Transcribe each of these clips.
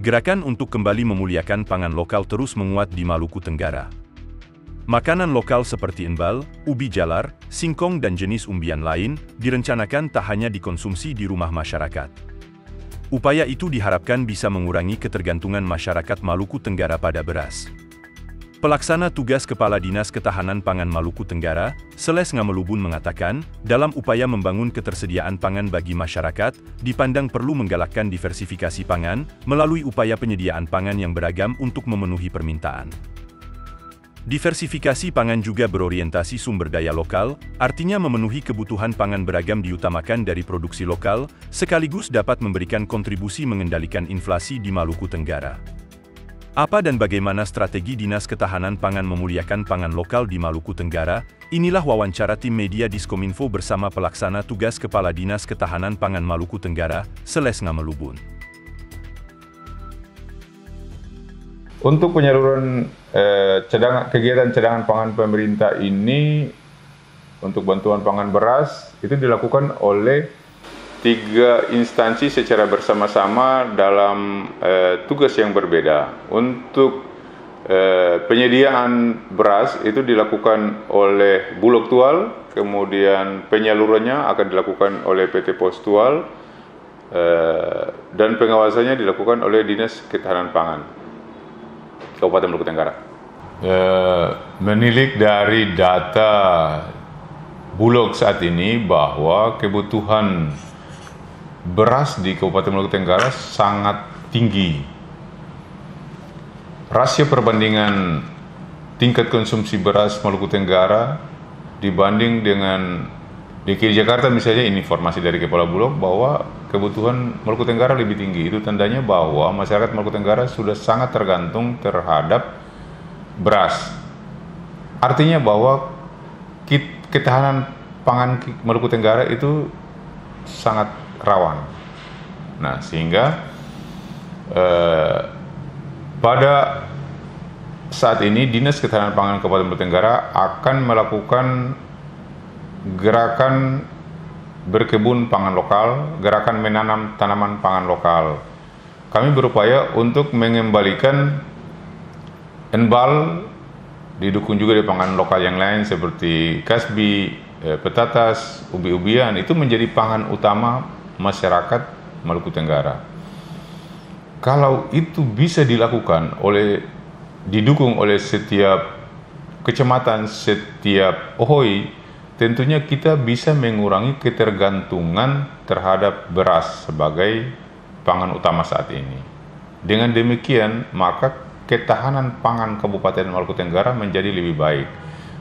Gerakan untuk kembali memuliakan pangan lokal terus menguat di Maluku Tenggara. Makanan lokal seperti embal, ubi jalar, singkong dan jenis umbian lain direncanakan tak hanya dikonsumsi di rumah masyarakat. Upaya itu diharapkan bisa mengurangi ketergantungan masyarakat Maluku Tenggara pada beras. Pelaksana tugas Kepala Dinas Ketahanan Pangan Maluku Tenggara, Seles Ngamelubun mengatakan, dalam upaya membangun ketersediaan pangan bagi masyarakat, dipandang perlu menggalakkan diversifikasi pangan melalui upaya penyediaan pangan yang beragam untuk memenuhi permintaan. Diversifikasi pangan juga berorientasi sumber daya lokal, artinya memenuhi kebutuhan pangan beragam diutamakan dari produksi lokal, sekaligus dapat memberikan kontribusi mengendalikan inflasi di Maluku Tenggara. Apa dan bagaimana strategi Dinas Ketahanan Pangan memuliakan pangan lokal di Maluku Tenggara? Inilah wawancara tim media Diskominfo bersama Pelaksana Tugas Kepala Dinas Ketahanan Pangan Maluku Tenggara, Seles Ngamelubun. Untuk penyaluran kegiatan cadangan pangan pemerintah ini, untuk bantuan pangan beras, itu dilakukan oleh 3 instansi secara bersama-sama dalam tugas yang berbeda. Untuk penyediaan beras itu dilakukan oleh Bulog Tual, kemudian penyalurannya akan dilakukan oleh PT Pos Tual, dan pengawasannya dilakukan oleh Dinas Ketahanan Pangan Kabupaten Maluku Tenggara. Menilik dari data Bulog saat ini bahwa kebutuhan beras di Kabupaten Maluku Tenggara sangat tinggi. Rasio perbandingan tingkat konsumsi beras Maluku Tenggara dibanding dengan DKI Jakarta misalnya, ini informasi dari Kepala Bulog bahwa kebutuhan Maluku Tenggara lebih tinggi. Itu tandanya bahwa masyarakat Maluku Tenggara sudah sangat tergantung terhadap beras. Artinya bahwa ketahanan pangan Maluku Tenggara itu sangat rawan. Nah, sehingga pada saat ini Dinas Ketahanan Pangan Kabupaten Maluku Tenggara akan melakukan gerakan berkebun pangan lokal, gerakan menanam tanaman pangan lokal. Kami berupaya untuk mengembalikan enbal, didukung juga di pangan lokal yang lain seperti kasbi, petatas, ubi-ubian, itu menjadi pangan utama masyarakat Maluku Tenggara. Kalau itu bisa dilakukan didukung oleh setiap kecamatan, setiap ohoi, tentunya kita bisa mengurangi ketergantungan terhadap beras sebagai pangan utama saat ini. Dengan demikian, maka ketahanan pangan Kabupaten Maluku Tenggara menjadi lebih baik.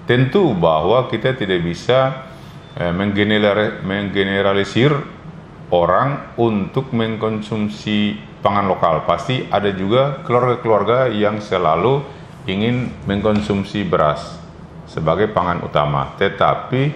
Tentu bahwa kita tidak bisa menggeneralisir orang untuk mengkonsumsi pangan lokal. Pasti ada juga keluarga-keluarga yang selalu ingin mengkonsumsi beras sebagai pangan utama. Tetapi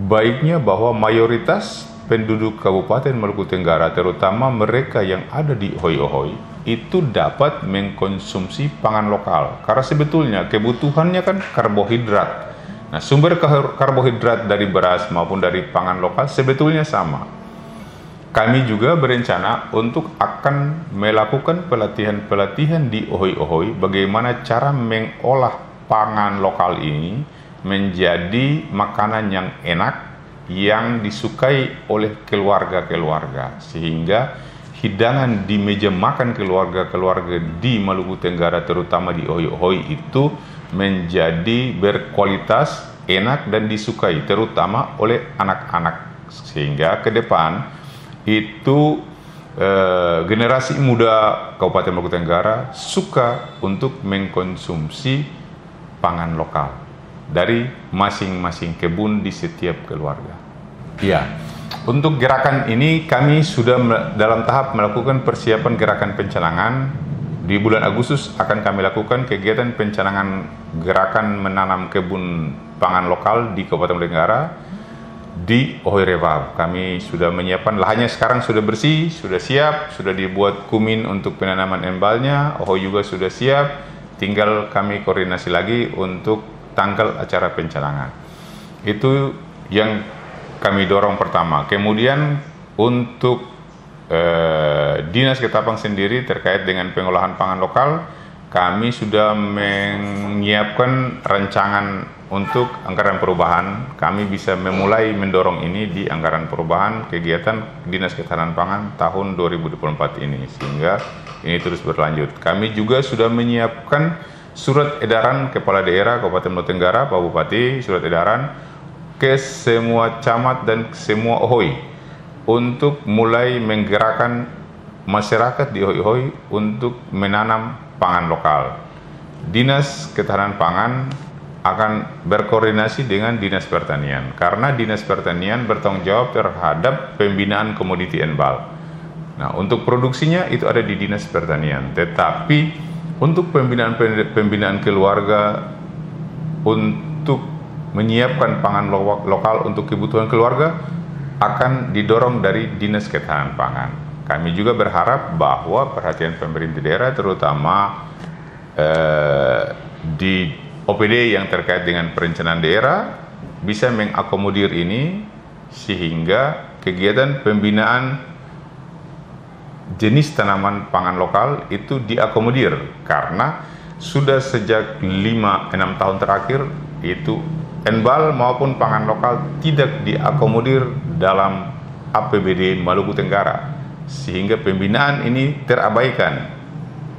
baiknya bahwa mayoritas penduduk Kabupaten Maluku Tenggara, terutama mereka yang ada di ohoi-ohoi, itu dapat mengkonsumsi pangan lokal. Karena sebetulnya kebutuhannya kan karbohidrat. Nah, sumber karbohidrat dari beras maupun dari pangan lokal sebetulnya sama. Kami juga berencana untuk akan melakukan pelatihan-pelatihan di ohoi-ohoi bagaimana cara mengolah pangan lokal ini menjadi makanan yang enak, yang disukai oleh keluarga-keluarga, sehingga hidangan di meja makan keluarga-keluarga di Maluku Tenggara, terutama di ohoi-ohoi, itu menjadi berkualitas, enak dan disukai, terutama oleh anak-anak, sehingga ke depan itu generasi muda Kabupaten Maluku Tenggara suka untuk mengkonsumsi pangan lokal dari masing-masing kebun di setiap keluarga. Ya, untuk gerakan ini kami sudah dalam tahap melakukan persiapan gerakan pencanangan. Di bulan Agustus akan kami lakukan kegiatan pencanangan gerakan menanam kebun pangan lokal di Kabupaten Maluku Tenggara di Ohoi Reval. Kami sudah menyiapkan lahannya, sekarang sudah bersih, sudah siap, sudah dibuat kumin untuk penanaman embalnya. Ohoi juga sudah siap. Tinggal kami koordinasi lagi untuk tanggal acara pencanangan. Itu yang kami dorong pertama. Kemudian untuk Dinas Ketapang sendiri terkait dengan pengolahan pangan lokal, kami sudah menyiapkan rancangan untuk anggaran perubahan. Kami bisa memulai mendorong ini di anggaran perubahan kegiatan Dinas Ketahanan Pangan tahun 2024 ini, sehingga ini terus berlanjut. Kami juga sudah menyiapkan surat edaran Kepala Daerah Kabupaten Nusa Tenggara, Pak Bupati, surat edaran ke semua camat dan semua ohoi untuk mulai menggerakkan masyarakat di ohoi untuk menanam pangan lokal. Dinas Ketahanan Pangan akan berkoordinasi dengan Dinas Pertanian, karena Dinas Pertanian bertanggung jawab terhadap pembinaan komoditi enbal. Nah, untuk produksinya itu ada di Dinas Pertanian, tetapi untuk pembinaan keluarga, untuk menyiapkan pangan lokal untuk kebutuhan keluarga, akan didorong dari Dinas Ketahanan Pangan. Kami juga berharap bahwa perhatian pemerintah daerah, terutama di OPD yang terkait dengan perencanaan daerah, bisa mengakomodir ini sehingga kegiatan pembinaan jenis tanaman pangan lokal itu diakomodir, karena sudah sejak 5-6 tahun terakhir itu enbal maupun pangan lokal tidak diakomodir dalam APBD Maluku Tenggara, sehingga pembinaan ini terabaikan.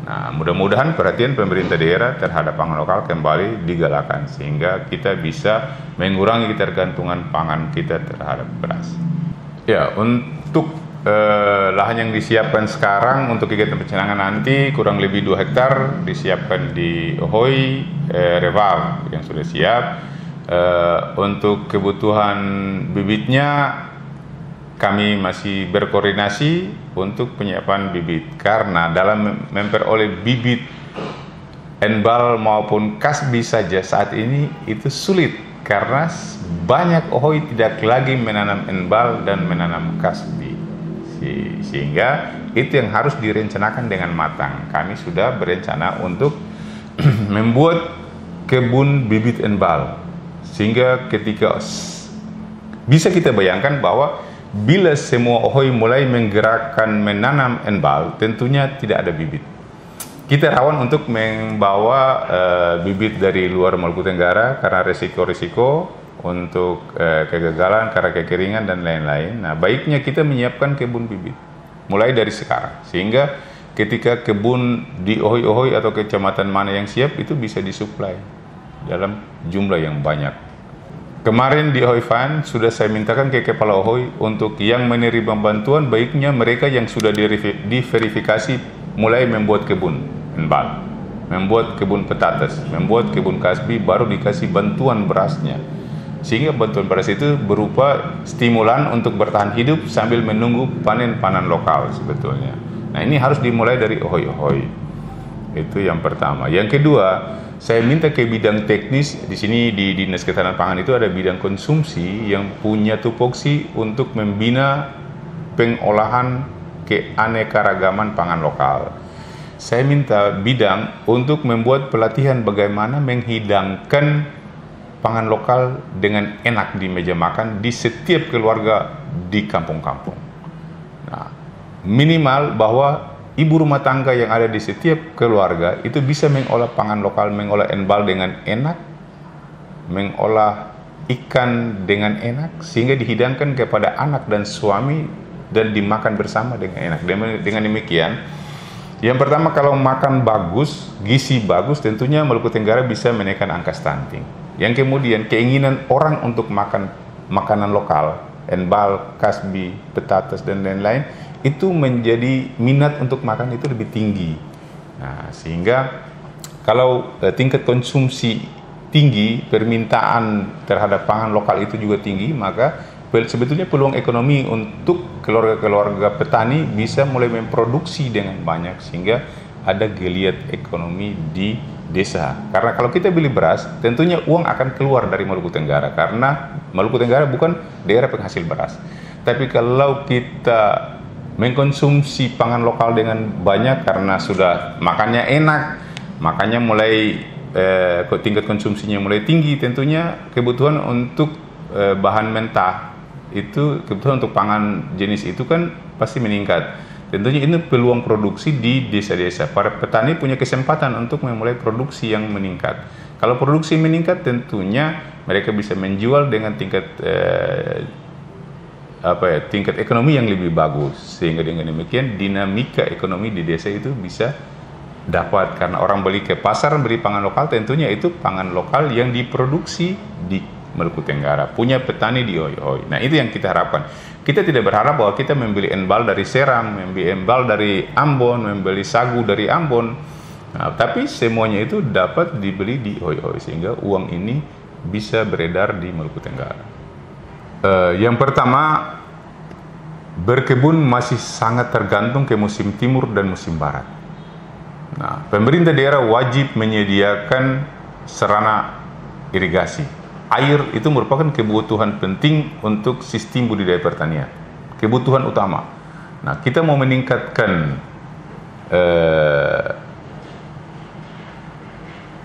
Nah, mudah-mudahan perhatian pemerintah daerah terhadap pangan lokal kembali digalakan, sehingga kita bisa mengurangi ketergantungan pangan kita terhadap beras. Ya, untuk lahan yang disiapkan sekarang untuk kegiatan pencenangan nanti kurang lebih 2 hektar disiapkan di Ohoi, Revav yang sudah siap. Untuk kebutuhan bibitnya kami masih berkoordinasi untuk penyiapan bibit, karena dalam memperoleh bibit enbal maupun kasbi saja saat ini itu sulit, karena banyak ohoi tidak lagi menanam enbal dan menanam kasbi, sehingga itu yang harus direncanakan dengan matang. Kami sudah berencana untuk membuat kebun bibit enbal, sehingga ketika bisa kita bayangkan bahwa bila semua ohoi mulai menggerakkan menanam enbal, tentunya tidak ada bibit. Kita rawan untuk membawa bibit dari luar Maluku Tenggara karena resiko-resiko untuk kegagalan, karena kekeringan dan lain-lain. Nah, baiknya kita menyiapkan kebun bibit mulai dari sekarang, sehingga ketika kebun di ohoi-ohoi atau kecamatan mana yang siap itu bisa disuplai dalam jumlah yang banyak. Kemarin di Ohoi Fan sudah saya mintakan ke Kepala Ohoi untuk yang menerima bantuan, baiknya mereka yang sudah diverifikasi mulai membuat kebun enbal, membuat kebun petates, membuat kebun kasbi, baru dikasih bantuan berasnya. Sehingga bantuan beras itu berupa stimulan untuk bertahan hidup sambil menunggu panen lokal sebetulnya. Nah, ini harus dimulai dari ohoi-ohoi. Itu yang pertama. Yang kedua, saya minta ke bidang teknis. Di sini di Dinas Ketahanan Pangan itu ada bidang konsumsi yang punya tupoksi untuk membina pengolahan keanekaragaman pangan lokal. Saya minta bidang untuk membuat pelatihan bagaimana menghidangkan pangan lokal dengan enak di meja makan di setiap keluarga di kampung-kampung. Nah, minimal bahwa ibu rumah tangga yang ada di setiap keluarga itu bisa mengolah pangan lokal, mengolah enbal dengan enak, mengolah ikan dengan enak, sehingga dihidangkan kepada anak dan suami dan dimakan bersama dengan enak. Dengan demikian, yang pertama, kalau makan bagus, gizi bagus, tentunya Maluku Tenggara bisa menekan angka stunting. Yang kemudian, keinginan orang untuk makan makanan lokal, enbal, kasbi, petates, dan lain-lain, itu menjadi minat untuk makan itu lebih tinggi. Nah, sehingga kalau tingkat konsumsi tinggi, permintaan terhadap pangan lokal itu juga tinggi, maka sebetulnya peluang ekonomi untuk keluarga-keluarga petani bisa mulai memproduksi dengan banyak, sehingga ada geliat ekonomi di desa. Karena kalau kita beli beras, tentunya uang akan keluar dari Maluku Tenggara, karena Maluku Tenggara bukan daerah penghasil beras. Tapi kalau kita mengkonsumsi pangan lokal dengan banyak karena sudah makannya enak, makanya mulai tingkat konsumsinya mulai tinggi, tentunya kebutuhan untuk bahan mentah itu, kebutuhan untuk pangan jenis itu kan pasti meningkat. Tentunya ini peluang produksi di desa-desa. Para petani punya kesempatan untuk memulai produksi yang meningkat. Kalau produksi meningkat, tentunya mereka bisa menjual dengan tingkat tingkat ekonomi yang lebih bagus. Sehingga dengan demikian dinamika ekonomi di desa itu bisa dapat, karena orang beli ke pasar beli pangan lokal, tentunya itu pangan lokal yang diproduksi di Maluku Tenggara, punya petani di Hoi-Hoi. Nah, itu yang kita harapkan. Kita tidak berharap bahwa kita membeli enbal dari Seram, membeli enbal dari Ambon, membeli sagu dari Ambon. Nah, tapi semuanya itu dapat dibeli di Hoi-Hoi sehingga uang ini bisa beredar di Maluku Tenggara. Yang pertama, berkebun masih sangat tergantung ke musim timur dan musim barat. Nah, pemerintah daerah wajib menyediakan sarana irigasi. Air itu merupakan kebutuhan penting untuk sistem budidaya pertanian, kebutuhan utama. Nah, kita mau meningkatkan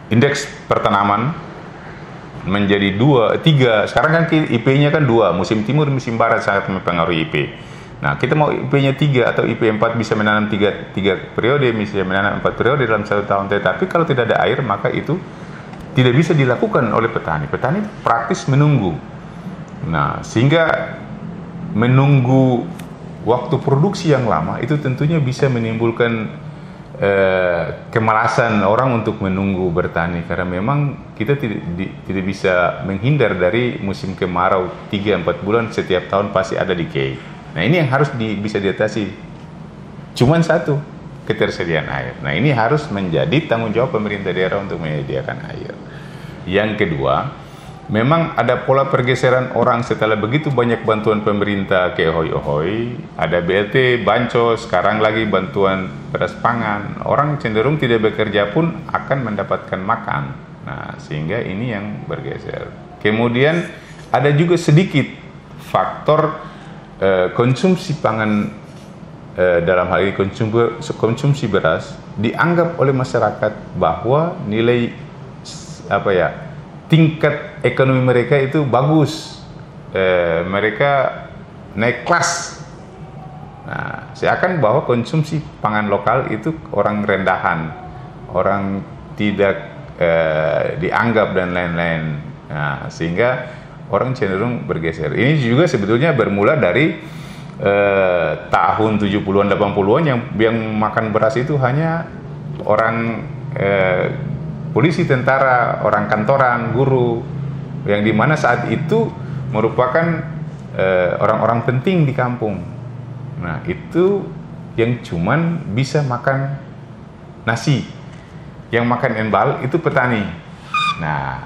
indeks pertanaman menjadi 2, 3. Sekarang kan IP-nya kan 2, musim timur, musim barat sangat mempengaruhi IP. Nah, kita mau IP-nya 3 atau IP 4 bisa menanam 3 periode, bisa menanam 4 periode dalam 1 tahun. Tetapi kalau tidak ada air, maka itu tidak bisa dilakukan oleh petani. Petani praktis menunggu. Nah, sehingga menunggu waktu produksi yang lama itu tentunya bisa menimbulkan kemalasan orang untuk menunggu bertani, karena memang kita tidak bisa menghindar dari musim kemarau 3-4 bulan setiap tahun pasti ada decay. Nah, ini yang harus bisa diatasi. Cuman satu, ketersediaan air. Nah, ini harus menjadi tanggung jawab pemerintah daerah untuk menyediakan air. Yang kedua, memang ada pola pergeseran orang setelah begitu banyak bantuan pemerintah ke Hoi-Hoi, ada BLT, Bansos, sekarang lagi bantuan beras pangan. Orang cenderung tidak bekerja pun akan mendapatkan makan. Nah, sehingga ini yang bergeser. Kemudian ada juga sedikit faktor konsumsi pangan, dalam hal ini konsumsi beras, dianggap oleh masyarakat bahwa nilai tingkat ekonomi mereka itu bagus, mereka naik kelas. Nah, seakan bahwa konsumsi pangan lokal itu orang rendahan, orang tidak dianggap dan lain-lain. Nah, sehingga orang cenderung bergeser. Ini juga sebetulnya bermula dari tahun 70-an 80-an yang makan beras itu hanya orang polisi, tentara, orang kantoran, guru, yang dimana saat itu merupakan orang-orang penting di kampung. Nah, itu yang cuman bisa makan nasi, yang makan enbal itu petani. Nah,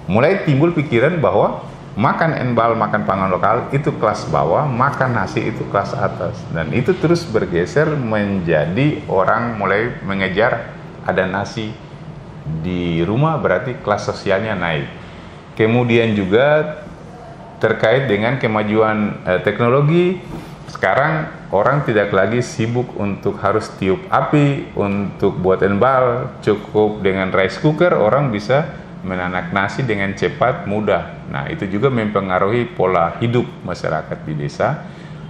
mulai timbul pikiran bahwa makan enbal, makan pangan lokal itu kelas bawah, makan nasi itu kelas atas. Dan itu terus bergeser menjadi orang mulai mengejar ada nasi di rumah, berarti kelas sosialnya naik. Kemudian juga terkait dengan kemajuan teknologi, sekarang orang tidak lagi sibuk untuk harus tiup api untuk buat enbal, cukup dengan rice cooker orang bisa menanak nasi dengan cepat, mudah. Nah, itu juga mempengaruhi pola hidup masyarakat di desa.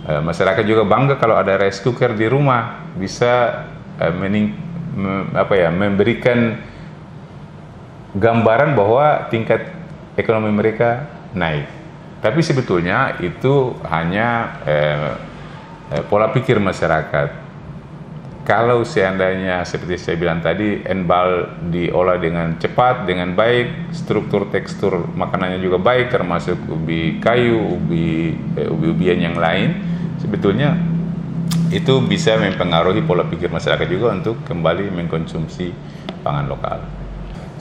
Masyarakat juga bangga kalau ada rice cooker di rumah, bisa memberikan gambaran bahwa tingkat ekonomi mereka naik. Tapi sebetulnya itu hanya pola pikir masyarakat. Kalau seandainya seperti saya bilang tadi, enbal diolah dengan cepat, dengan baik, struktur tekstur makanannya juga baik, termasuk ubi kayu, ubi-ubian yang lain, sebetulnya itu bisa mempengaruhi pola pikir masyarakat juga untuk kembali mengkonsumsi pangan lokal.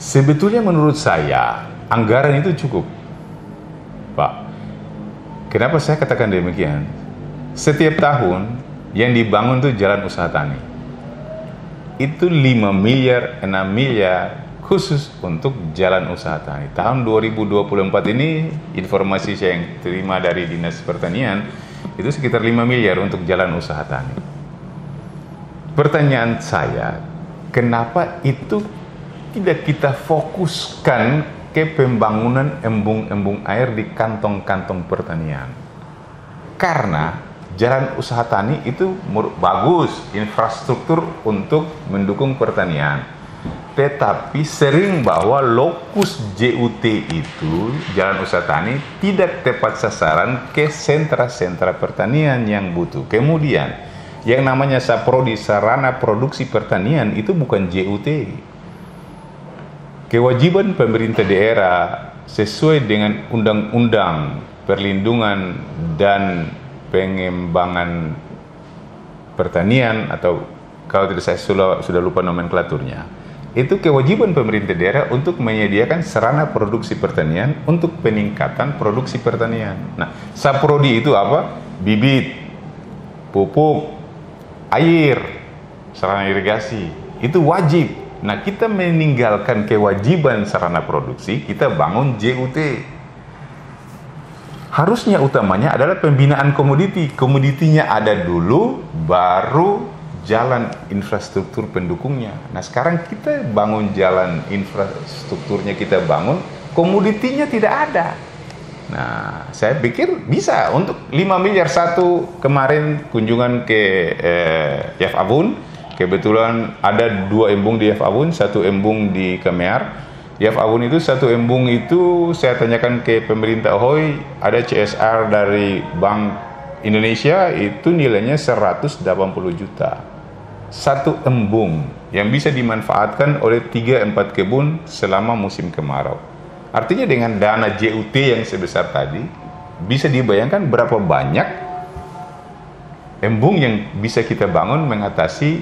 Sebetulnya menurut saya anggaran itu cukup, Pak. Kenapa saya katakan demikian? Setiap tahun yang dibangun itu jalan usaha tani, itu 5 miliar, 6 miliar khusus untuk jalan usaha tani. Tahun 2024 ini informasi saya yang terima dari Dinas Pertanian itu sekitar 5 miliar untuk jalan usaha tani. Pertanyaan saya, kenapa itu tidak kita fokuskan ke pembangunan embung-embung air di kantong-kantong pertanian? Karena jalan usaha tani itu bagus, infrastruktur untuk mendukung pertanian. Tetapi sering bahwa lokus JUT itu, jalan usaha tani, tidak tepat sasaran ke sentra-sentra pertanian yang butuh. Kemudian, yang namanya Saprodi, sarana produksi pertanian, itu bukan JUT. Kewajiban pemerintah daerah sesuai dengan Undang-Undang Perlindungan dan Pengembangan Pertanian, atau kalau tidak saya sudah lupa nomenklaturnya, itu kewajiban pemerintah daerah untuk menyediakan sarana produksi pertanian untuk peningkatan produksi pertanian. Nah, Saprodi itu apa? Bibit, pupuk, air, sarana irigasi, itu wajib. Nah, kita meninggalkan kewajiban sarana produksi, kita bangun JUT. Harusnya utamanya adalah pembinaan komoditi. Komoditinya ada dulu, baru jalan infrastruktur pendukungnya. Nah, sekarang kita bangun jalan infrastrukturnya, kita bangun, komoditinya tidak ada. Nah, saya pikir bisa untuk 5 miliar. Satu kemarin kunjungan ke F. Abun, kebetulan ada 2 embung di F. Abun, 1 embung di Kemear. Di F. Abun itu 1 embung itu saya tanyakan ke pemerintah Ahoy, ada CSR dari Bank Indonesia, itu nilainya 180 juta. 1 embung yang bisa dimanfaatkan oleh 3-4 kebun selama musim kemarau. Artinya dengan dana JUT yang sebesar tadi, bisa dibayangkan berapa banyak embung yang bisa kita bangun mengatasi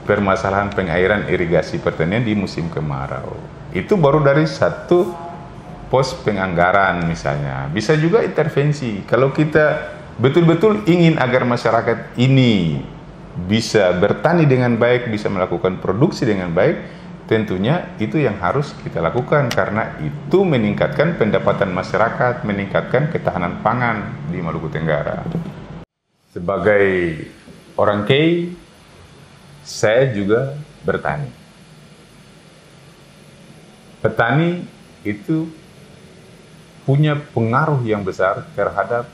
permasalahan pengairan irigasi pertanian di musim kemarau. Itu baru dari 1 pos penganggaran misalnya. Bisa juga intervensi. Kalau kita betul-betul ingin agar masyarakat ini bisa bertani dengan baik, bisa melakukan produksi dengan baik, tentunya itu yang harus kita lakukan, karena itu meningkatkan pendapatan masyarakat, meningkatkan ketahanan pangan di Maluku Tenggara. Sebagai orang Kei, saya juga bertani. Petani itu punya pengaruh yang besar terhadap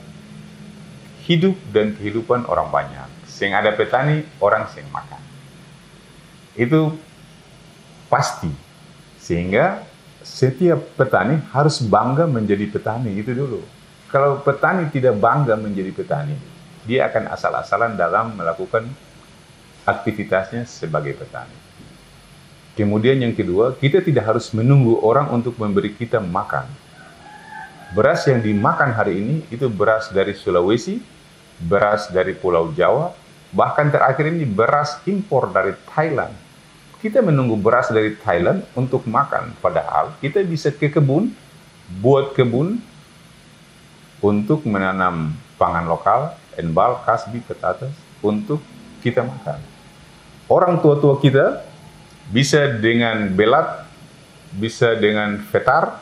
hidup dan kehidupan orang banyak. Sing ada petani, orang sing makan. Itu pasti. Sehingga setiap petani harus bangga menjadi petani, itu dulu. Kalau petani tidak bangga menjadi petani, dia akan asal-asalan dalam melakukan aktivitasnya sebagai petani. Kemudian yang kedua, kita tidak harus menunggu orang untuk memberi kita makan. Beras yang dimakan hari ini itu beras dari Sulawesi, beras dari Pulau Jawa, bahkan terakhir ini beras impor dari Thailand. Kita menunggu beras dari Thailand untuk makan, padahal kita bisa ke kebun, buat kebun untuk menanam pangan lokal, enbal, kasbi, petatas, untuk kita makan. Orang tua-tua kita bisa dengan belat, bisa dengan fetar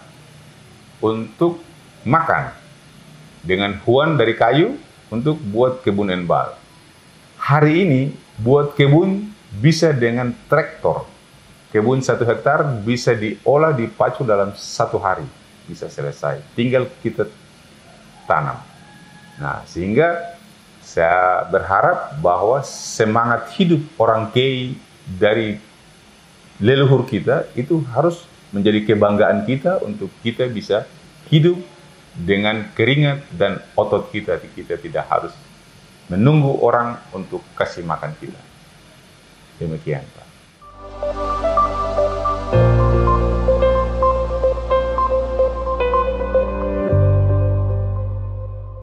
untuk makan, dengan huan dari kayu untuk buat kebun enbal. Hari ini buat kebun bisa dengan traktor. Kebun 1 hektar bisa diolah, dipacu dalam 1 hari, bisa selesai. Tinggal kita tanam. Nah, sehingga saya berharap bahwa semangat hidup orang Kei dari leluhur kita itu harus menjadi kebanggaan kita untuk kita bisa hidup dengan keringat dan otot kita. Kita tidak harus menunggu orang untuk kasih makan kita. Demikian, Pak.